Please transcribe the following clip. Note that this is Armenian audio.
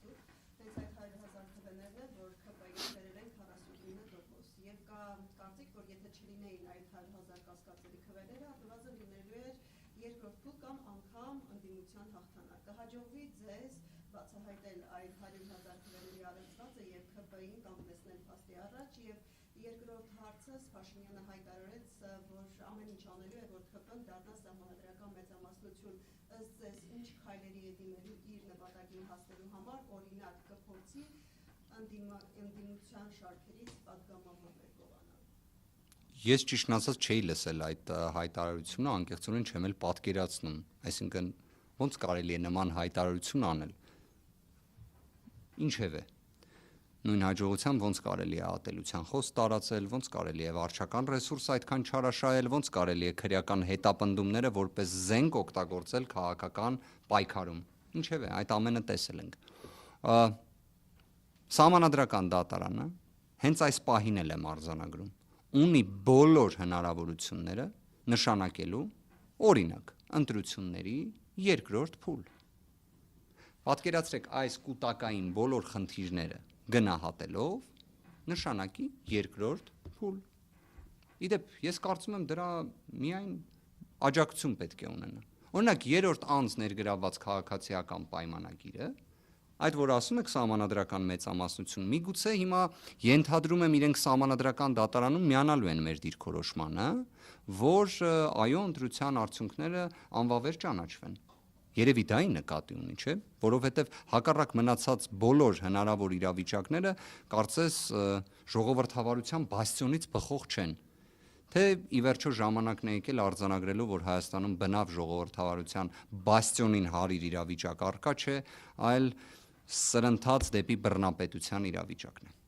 հարցում, հենց այդ 100,000 թվերն է, որ ՔՊ-ին վերել են 49%, եւ կա կարծիք, որ եթե չլինեին այդ 100,000 կասկածելի քվեները, ապրվածը լինելու էր երկրորդ փուլ կամ անգամ ընդդիմության հաղթանակ։ Կհաջողվի ձեզ բացահայտել այդ 100,000 թվերների առնցվածը եւ ՔՊ-ին կանգնեցնել փաստի առաջ, եւ երկրորդ հարցը Փաշինյանը հայտարարեց, որ ամեն ինչ անելու է, որ ՔՊ-ն դառնա սահմանադրական մեծամասնություն։ Ըստ ձեզ, ինչ քայլերի է դիմելու իր նպատակին հասնելու համար, օրինակ կփորձի ընդդիմության շարքերից պատգամավորներ գովանալ։ Ես ճիշտն ասած չէի լսել այդ հայտարարությունը, անկեղծորեն չեմ էլ պատկերացնում, այսինքն ոնց կարելի է նման հայտարարություն անել։ Ինչևէ, նույն հաջողությամբ ոնց կարելի է ատելության խոսք տարածել, ոնց կարելի է վարչական ռեսուրս այդքան չարաշահել, ոնց կարելի է քրեական հետապնդումները որպես զենք օգտագործել քաղաքական պայքարում։ Ինչևէ, այդ ամենը տեսել ենք։ Սահմանադրական դատարանը հենց այս պահին էլ եմ արձանագրում, ունի բոլոր հնարավորությունները նշանակելու, օրինակ, ընտրությունների երկրորդ փուլ։ Պատկերացրեք այս կուտակային բոլոր խնդիրները գնահատելով նշանակի երկրորդ փուլ։ Իդեպ, ես կարծում եմ դրա միայն աջակցություն պետք է ունենա։ Օրինակ, երրորդ անձ ներգրավված քաղաքացիական պայմանագիրը, այդ որ ասում եք սահմանադրական մեծամասնություն, միգուցե հիմա ենթադրում եմ իրենք սահմանադրական դատարանում միանալու են մեր դիրքորոշմանը, որ այո, ընտրության արդյունքները անվավեր ճանաչվեն։ Երևի դա ի նկատի ունի, չէ՞, որովհետև հակառակ մնացած բոլոր հնարավոր իրավիճակները կարծես ժողովրդավարության բաստիոնից բխող չեն։ Թե ի վերջո ժամանակն է եկել արձանագրելու, որ Հայաստանում բնավ ժողովրդավարության բաստիոնին հարիր իրավիճակ առկա չէ, այլ սրընթաց դեպի բռնապետության իրավիճակն է։